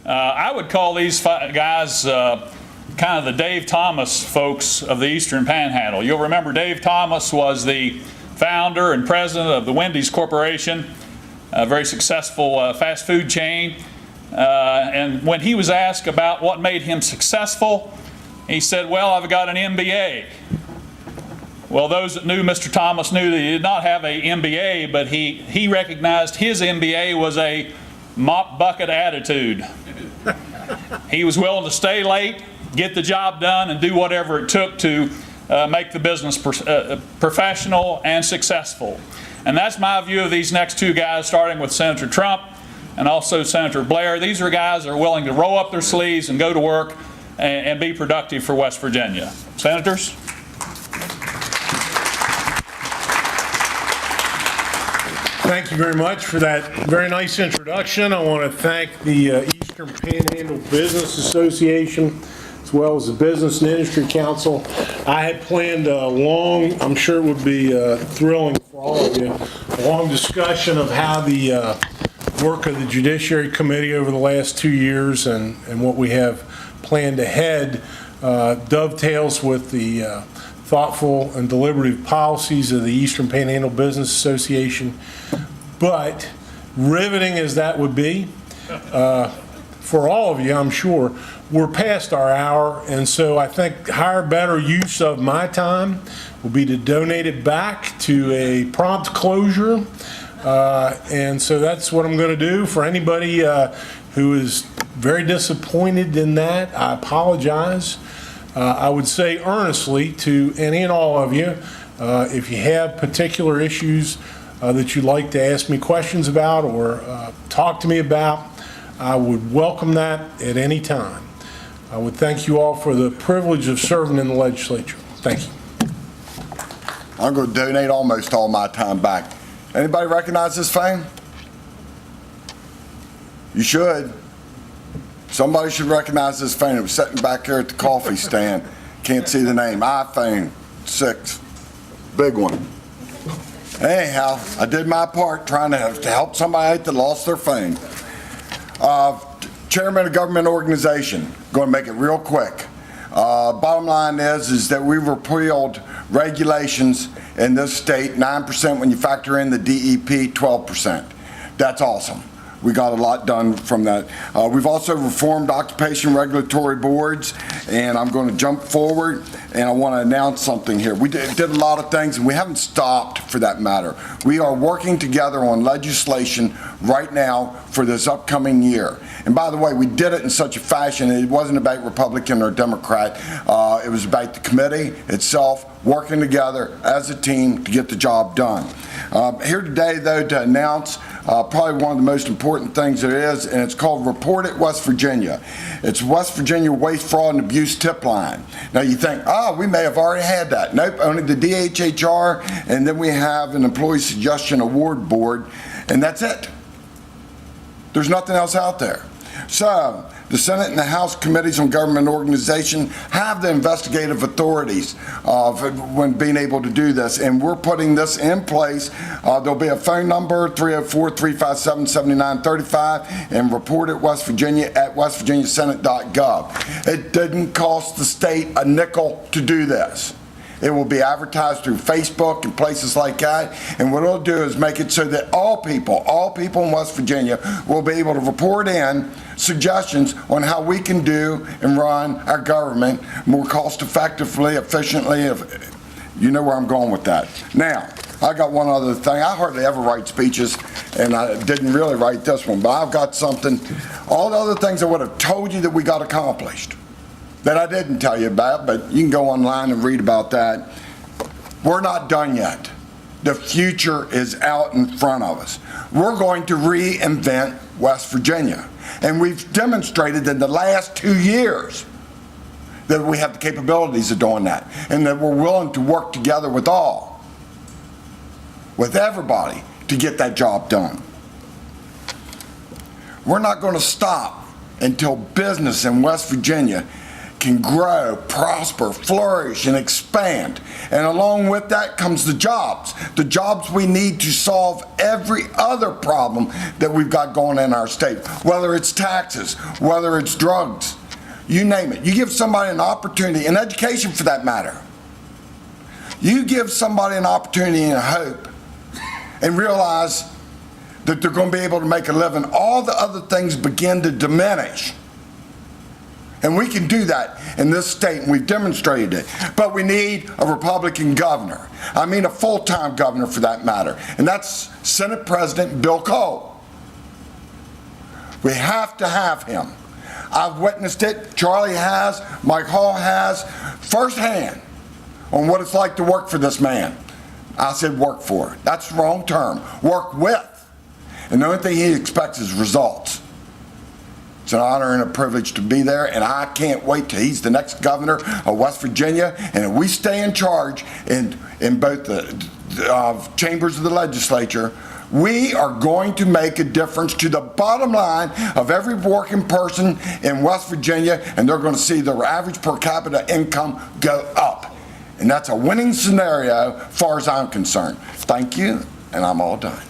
I would call these guys kind of the Dave Thomas folks of the Eastern Panhandle. You'll remember Dave Thomas was the founder and president of the Wendy's Corporation, a very successful fast food chain. And when he was asked about what made him successful, he said, well, I've got an MBA. Well, those that knew Mr. Thomas knew that he did not have an MBA, but he recognized his MBA was a mop bucket attitude. He was willing to stay late, get the job done, and do whatever it took to make the business professional and successful. And that's my view of these next two guys, starting with Senator Trump and also Senator Blair. These are guys that are willing to roll up their sleeves and go to work and be productive for West Virginia. Senators? Thank you very much for that very nice introduction. I want to thank the Eastern Panhandle Business Association as well as the Business and Industry Council. I had planned a long, I'm sure it would be thrilling for all of you, a long discussion of how the work of the Judiciary Committee over the last 2 years and what we have planned ahead dovetails with the thoughtful and deliberative policies of the Eastern Panhandle Business Association. But riveting as that would be, for all of you, I'm sure, we're past our hour, and so I think higher, better use of my time will be to donate it back to a prompt closure. And so that's what I'm going to do. For anybody who is very disappointed in that, I apologize. I would say earnestly to any and all of you, if you have particular issues that you'd like to ask me questions about or talk to me about, I would welcome that at any time. I would thank you all for the privilege of serving in the legislature. Thank you. I'm going to donate almost all my time back. Anybody recognize this phone? You should. Somebody should recognize this phone. It was sitting back here at the coffee stand. Can't see the name. iPhone 6. Big one. Anyhow, I did my part trying to help somebody out that lost their phone. Chairman of government organization. Going to make it real quick. Bottom line is that we repealed regulations in this state, 9% when you factor in the DEP, 12%. That's awesome. We got a lot done from that. We've also reformed occupation regulatory boards, and I'm going to jump forward, and I want to announce something here. We did a lot of things, and we haven't stopped for that matter. We are working together on legislation right now for this upcoming year. And by the way, we did it in such a fashion, it wasn't about Republican or Democrat. It was about the committee itself working together as a team to get the job done. Here today, though, to announce probably one of the most important things there is, and it's called Report It West Virginia. It's West Virginia Waste, Fraud, and Abuse Tip Line. Now you think, oh, we may have already had that. Nope, only the DHHR, and then we have an Employee Suggestion Award Board, and that's it. There's nothing else out there. So the Senate and the House Committees on Government Organization have the investigative authorities when being able to do this, and we're putting this in place. There'll be a phone number, 304-357-7935, and report it West Virginia at westvirginiasenate.gov. It didn't cost the state a nickel to do this. It will be advertised through Facebook and places like that, and what it'll do is make it so that all people in West Virginia will be able to report in suggestions on how we can do and run our government more cost effectively, efficiently. You know where I'm going with that. Now, I got one other thing. I hardly ever write speeches, and I didn't really write this one, but I've got something. All the other things I would have told you that we got accomplished that I didn't tell you about, but you can go online and read about that. We're not done yet. The future is out in front of us. We're going to reinvent West Virginia. And we've demonstrated in the last 2 years that we have the capabilities of doing that, and that we're willing to work together with everybody to get that job done. We're not going to stop until business in West Virginia can grow, prosper, flourish, and expand. And along with that comes the jobs we need to solve every other problem that we've got going in our state, whether it's taxes, whether it's drugs, you name it. You give somebody an opportunity, and education for that matter. You give somebody an opportunity and a hope and realize that they're going to be able to make a living, all the other things begin to diminish. And we can do that in this state, and we've demonstrated it. But we need a Republican governor. I mean a full-time governor for that matter. And that's Senate President Bill Cole. We have to have him. I've witnessed it, Charlie has, Mike Hall has, firsthand on what it's like to work for this man. I said work for. That's the wrong term. Work with. And the only thing he expects is results. It's an honor and a privilege to be there, and I can't wait till he's the next governor of West Virginia. And if we stay in charge in both the chambers of the legislature, we are going to make a difference to the bottom line of every working person in West Virginia, and they're going to see their average per capita income go up. And that's a winning scenario as far as I'm concerned. Thank you, and I'm all done.